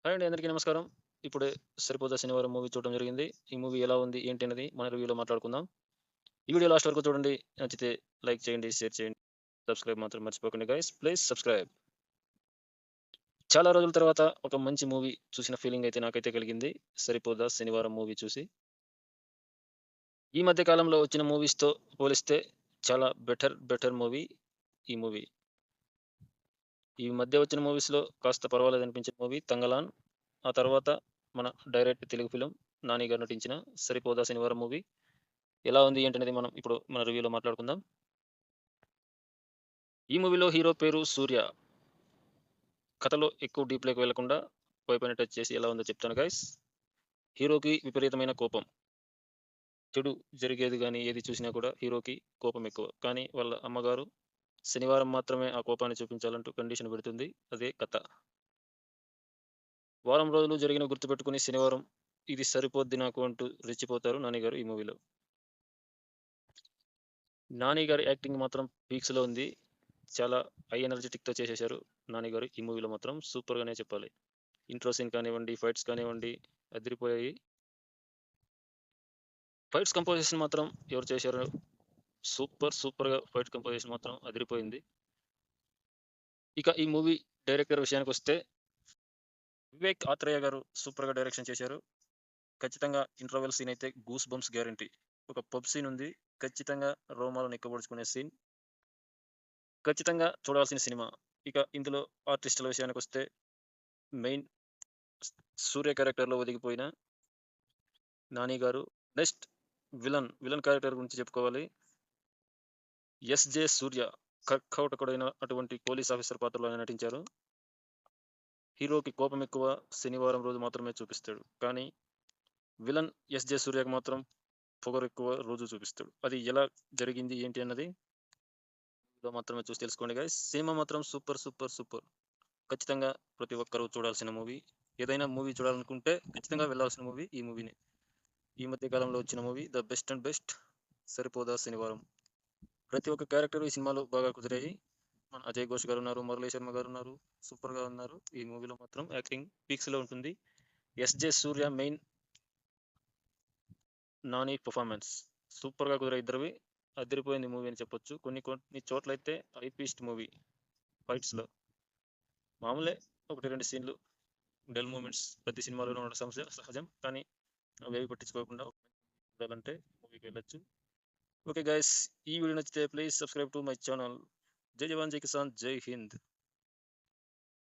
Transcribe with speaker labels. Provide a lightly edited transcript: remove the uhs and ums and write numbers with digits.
Speaker 1: Hi అండి, అందరికీ నమస్కారం. ఇప్పుడే 'సరిపోదా శనివారం' మూవీ చూడడం జరిగింది. ఈ మూవీ ఎలా ఉంది, ఏంటి అనేది మన రివ్యూలో మాట్లాడుకుందాం. ఈ వీడియో లాస్ట్ వరకు చూడండి. నచ్చితే లైక్ చేయండి, షేర్ చేయండి. సబ్స్క్రైబ్ మాత్రం మర్చిపోకండి గైస్. Please subscribe. చాలా రోజుల తర్వాత ఒక మంచి మూవీ చూసిన ఫీలింగ్ అయితే నాకైతే కలిగింది. 'సరిపోదా శనివారం' మూవీ చూసి. ఈ మధ్య కాలంలో వచ్చిన మూవీస్‌తో పోలిస్తే చాలా బెటర్ మూవీ ఈ మూవీ. ఈ మధ్య వచ్చిన మూవీస్‌లో కాస్త పర్వాలేదనిపించిన మూవీ 'తంగలాన్'. ఆ తర్వాత మన డైరెక్ట్ తెలుగు ఫిల్మ్ 'నాని' గారు నటించిన 'సరిపోదా శనివారం' మూవీ. ఎలా ఉంది ఏంటనేది మనం ఇప్పుడు మన రివ్యూలో మాట్లాడుకుందాం. ఈ మూవీలో హీరో పేరు సూర్య. కథలో ఎక్కువ డీప్‌లోకి వెళ్ళకుండా పైపైన టచ్ చేసి ఎలా ఉందో చెప్తాను గైస్. హీరోకి విపరీతమైన కోపం. చెడు జరిగేది గాని ఏది చూసినా కూడా హీరోకి కోపం ఎక్కువ. కానీ వాళ్ళ అమ్మగారు శనివారం మాత్రమే ఆ కోపాన్ని చూపించాలంటూ కండిషన్ పెడుతుంది. అదే కథ. వారం రోజులు జరిగిన గుర్తుపెట్టుకుని శనివారం ఇది సరిపోద్ది నాకు అంటూ రెచ్చిపోతారు నాని గారు ఈ మూవీలో. నాని గారి యాక్టింగ్ మాత్రం పీక్స్‌లో ఉంది. చాలా హై ఎనర్జిటిక్‌తో చేసేశారు నాని గారు ఈ మూవీలో మాత్రం సూపర్‌గానే చెప్పాలి. ఇంట్రో సీన్ కానివ్వండి, ఫైట్స్ కానివ్వండి అదిరిపోయాయి. ఫైట్స్ కంపోజిషన్ మాత్రం ఎవరు చేశారో సూపర్‌గా ఫైట్ కంపోజిషన్ మాత్రం అదిరిపోయింది. ఇక ఈ మూవీ డైరెక్టర్ విషయానికొస్తే వివేక్ ఆత్రేయ గారు సూపర్‌గా డైరెక్షన్ చేశారు. ఖచ్చితంగా ఇంటర్వెల్ సీన్ అయితే గూస్ బంప్స్ గ్యారంటీ. ఒక పబ్ సీన్ ఉంది. ఖచ్చితంగా రోమాలు నిక్కబొడుచుకునే సీన్. ఖచ్చితంగా చూడాల్సిన సినిమా. ఇక ఇందులో ఆర్టిస్టుల విషయానికొస్తే మెయిన్ సూర్య క్యారెక్టర్‌లో ఒదిగిపోయిన నాని గారు. నెక్స్ట్ విలన్ క్యారెక్టర్ గురించి చెప్పుకోవాలి. ఎస్‌జే సూర్య కర్కౌటకుడైన అటువంటి పోలీస్ ఆఫీసర్ పాత్రలో ఆయన నటించారు. హీరోకి కోపం ఎక్కువ. శనివారం రోజు మాత్రమే చూపిస్తాడు. కానీ విలన్ ఎస్‌జే సూర్యకి మాత్రం పొగరెక్కువ రోజు చూపిస్తాడు. అది ఎలా జరిగింది ఏంటి అన్నది ఇందులో మాత్రమే చూసి తెలుసుకోండి గైస్. సినిమా మాత్రం సూపర్. ఖచ్చితంగా ప్రతి ఒక్కరు చూడాల్సిన మూవీ. ఏదైనా మూవీ చూడాలనుకుంటే ఖచ్చితంగా వెళ్ళాల్సిన మూవీ ఈ మూవీనే. ఈ మధ్య కాలంలో వచ్చిన మూవీ ద బెస్ట్ 'సరిపోదా శనివారం'. ప్రతి ఒక్క క్యారెక్టర్ ఈ సినిమాలో బాగా కుదిరాయి. మన అజయ్ ఘోష్ గారున్నారు, మురళీ శర్మ గారున్నారు. సూపర్‌గా ఉన్నారు. ఈ మూవీలో మాత్రం యాక్టింగ్ పీక్స్‌లో ఉంటుంది. ఎస్‌జే సూర్య మెయిన్, నాని పెర్ఫార్మెన్స్ సూపర్‌గా కుదిరాయి ఇద్దరివి. అదిరిపోయింది మూవీ అని చెప్పొచ్చు. కొన్ని చోట్లయితే హైపీస్ట్ మూవీ ఫైట్స్‌లో. మామూలే 1, 2 సీన్‌లు డల్ మూమెంట్స్ ప్రతి సినిమాలోనూ ఉండడం సహజం. కానీ అవేవి పట్టించుకోకుండా చూడాలంటే మూవీకి వెళ్ళొచ్చు. ఓకే గైస్, ఈ వీడియో నచ్చితే please subscribe to my channel. జై జవాన్ జై కిసాన్ జై హింద్.